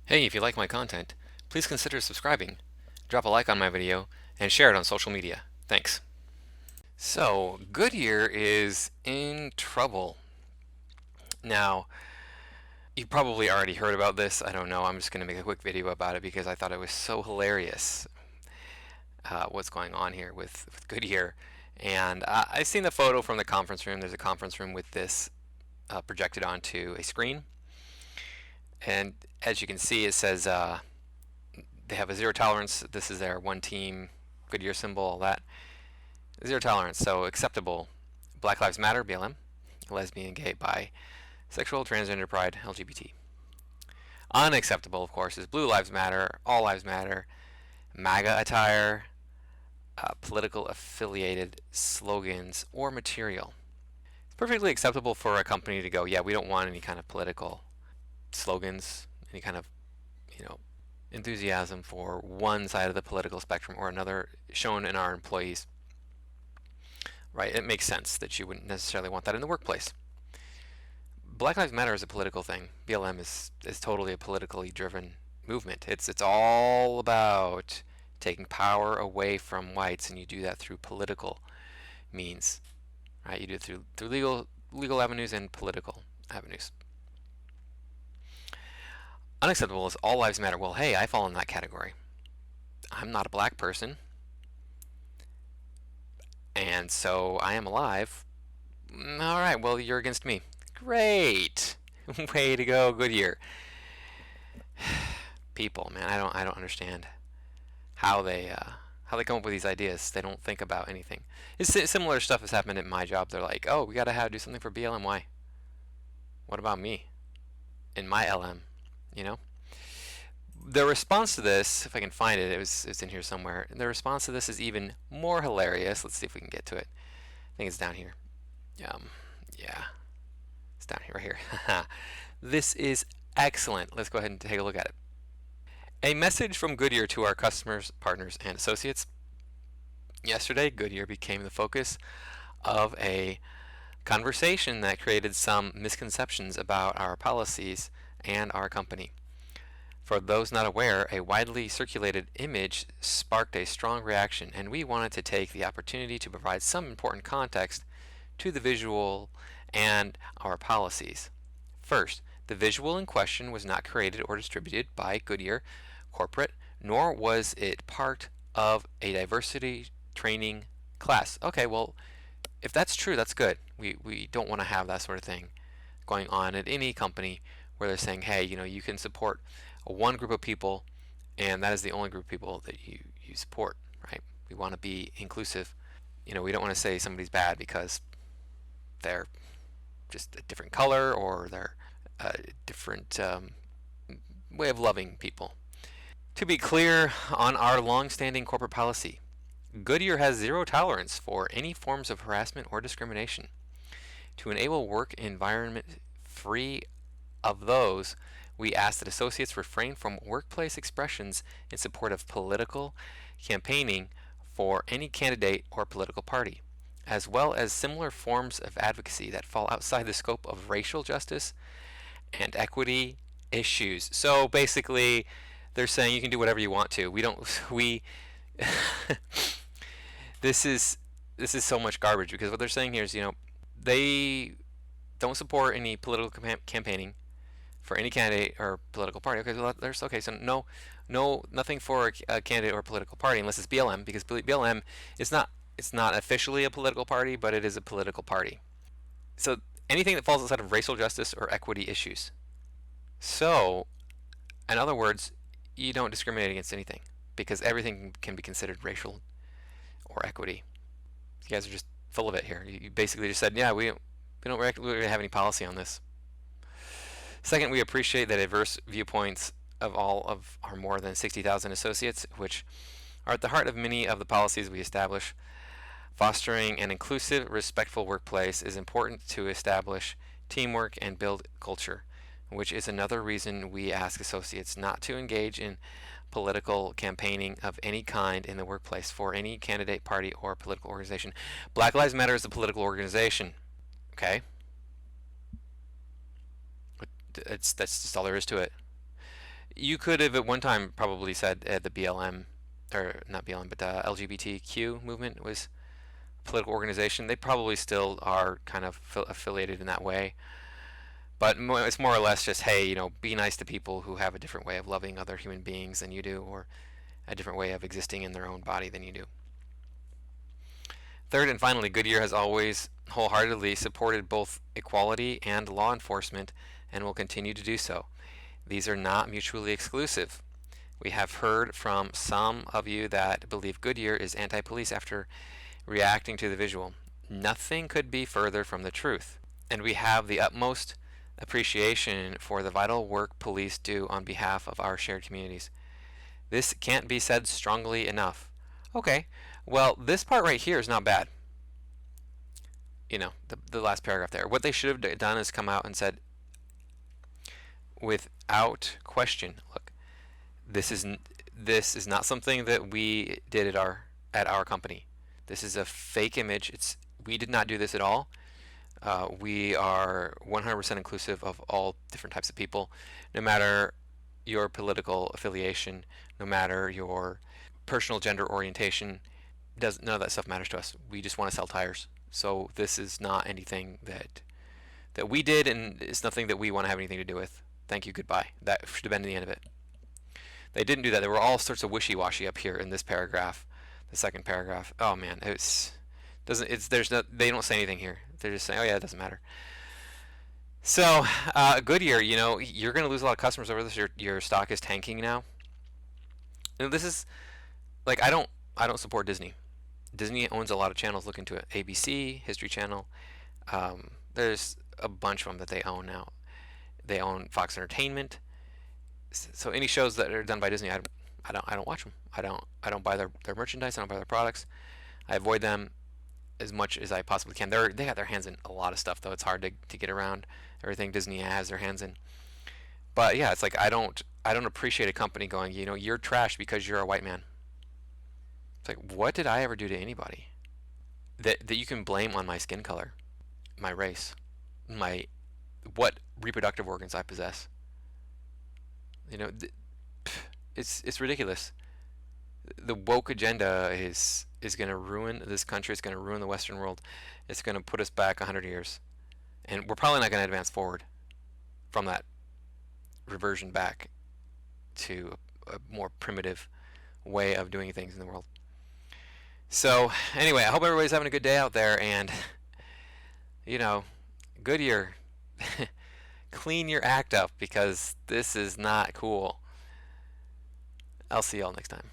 Hey, if you like my content, please consider subscribing, drop a like on my video, and share it on social media. Thanks. So, Goodyear is in trouble. Now, you probably already heard about this. I don't know. I'm just going to make a quick video about it because I thought it was so hilarious what's going on here with Goodyear. And I've seen the photo from the conference room. There's a conference room with this projected onto a screen. And as you can see, it says they have a zero tolerance. This is their one team Goodyear symbol, all that. Zero tolerance, so acceptable. Black Lives Matter, BLM. Lesbian, gay, bi, sexual, transgender, pride, LGBT. Unacceptable, of course, is Blue Lives Matter, All Lives Matter, MAGA attire, political affiliated slogans, or material. It's perfectly acceptable for a company to go, yeah, we don't want any kind of political slogans, any kind of, you know, enthusiasm for one side of the political spectrum or another shown in our employees. Right? It makes sense that you wouldn't necessarily want that in the workplace. Black Lives Matter is a political thing. BLM is totally a politically driven movement. It's all about taking power away from whites, and you do that through political means. Right? You do it through legal avenues and political avenues. Unacceptable is All Lives Matter. Well, hey, I fall in that category. I'm not a black person, and so I am alive. All right, well, you're against me. Great. Way to go, Goodyear. People, man, I don't understand how they come up with these ideas. They don't think about anything. Similar stuff has happened at my job. They're like, "Oh, we gotta do something for BLM. Why? What about me in my LM?" You know. The response to this, if I can find it, it's in here somewhere. The response to this is even more hilarious. Let's see if we can get to it. I think it's down here. Yeah, it's down here, right here. This is excellent. Let's go ahead and take a look at it. A message from Goodyear to our customers, partners, and associates. Yesterday, Goodyear became the focus of a conversation that created some misconceptions about our policies and our company. For those not aware, a widely circulated image sparked a strong reaction, and we wanted to take the opportunity to provide some important context to the visual and our policies. First, the visual in question was not created or distributed by Goodyear Corporate, nor was it part of a diversity training class. Okay, well, if that's true, that's good. We don't want to have that sort of thing going on at any company where they're saying, hey, you can support one group of people, and that is the only group of people that you support, right? We want to be inclusive. We don't want to say somebody's bad because they're just a different color or they're a different way of loving people. To be clear on our long-standing corporate policy, Goodyear has zero tolerance for any forms of harassment or discrimination. To enable work environment free of those, we ask that associates refrain from workplace expressions in support of political campaigning for any candidate or political party, as well as similar forms of advocacy that fall outside the scope of racial justice and equity issues. So basically, they're saying you can do whatever you want to. We don't. We. this is so much garbage because what they're saying here is they don't support any political campaigning for any candidate or political party. Okay, so there's okay. So nothing for a candidate or political party unless it's BLM, because BLM is not it's not officially a political party, but it is a political party. So anything that falls outside of racial justice or equity issues. So, in other words, you don't discriminate against anything because everything can be considered racial or equity. You guys are just full of it here. You basically just said, yeah, we don't really have any policy on this. Second, we appreciate the diverse viewpoints of all of our more than 60,000 associates, which are at the heart of many of the policies we establish. Fostering an inclusive, respectful workplace is important to establish teamwork and build culture, which is another reason we ask associates not to engage in political campaigning of any kind in the workplace for any candidate, party, or political organization. Black Lives Matter is a political organization. Okay? That's just all there is to it. You could have at one time probably said the BLM, or not BLM, but the LGBTQ movement was a political organization. They probably still are kind of affiliated in that way. But it's more or less just, hey, be nice to people who have a different way of loving other human beings than you do, or a different way of existing in their own body than you do. Third and finally, Goodyear has always wholeheartedly supported both equality and law enforcement and will continue to do so. These are not mutually exclusive. We have heard from some of you that believe Goodyear is anti-police after reacting to the visual. Nothing could be further from the truth, and we have the utmost appreciation for the vital work police do on behalf of our shared communities. This can't be said strongly enough. Okay, well, this part right here is not bad. The last paragraph there. What they should have done is come out and said, without question, look, this is not something that we did at our company. This is a fake image. We did not do this at all. We are 100% inclusive of all different types of people, no matter your political affiliation, no matter your personal gender orientation. None of that stuff matters to us. We just want to sell tires. So this is not anything that we did, and it's nothing that we want to have anything to do with. Thank you, goodbye. That should have been the end of it. They didn't do that. There were all sorts of wishy-washy up here in this paragraph, the second paragraph. Oh man, they don't say anything here. They're just saying, oh yeah, it doesn't matter. So Goodyear, you're going to lose a lot of customers over this. Your stock is tanking now. This is like, I don't support Disney. Disney owns a lot of channels. Look into it. ABC, History Channel. There's a bunch of them that they own now. They own Fox Entertainment. So any shows that are done by Disney, I don't watch them. I don't buy their merchandise. I don't buy their products. I avoid them as much as I possibly can. They got their hands in a lot of stuff, though. It's hard to get around everything Disney has their hands in. But yeah, it's like I don't appreciate a company going, you're trash because you're a white man. It's like, what did I ever do to anybody that you can blame on my skin color, my race, what reproductive organs I possess? It's ridiculous. The woke agenda is going to ruin this country. It's going to ruin the Western world. It's going to put us back 100 years, and we're probably not going to advance forward from that reversion back to a more primitive way of doing things in the world. So anyway, I hope everybody's having a good day out there, and Goodyear, clean your act up, because this is not cool. I'll see y'all next time.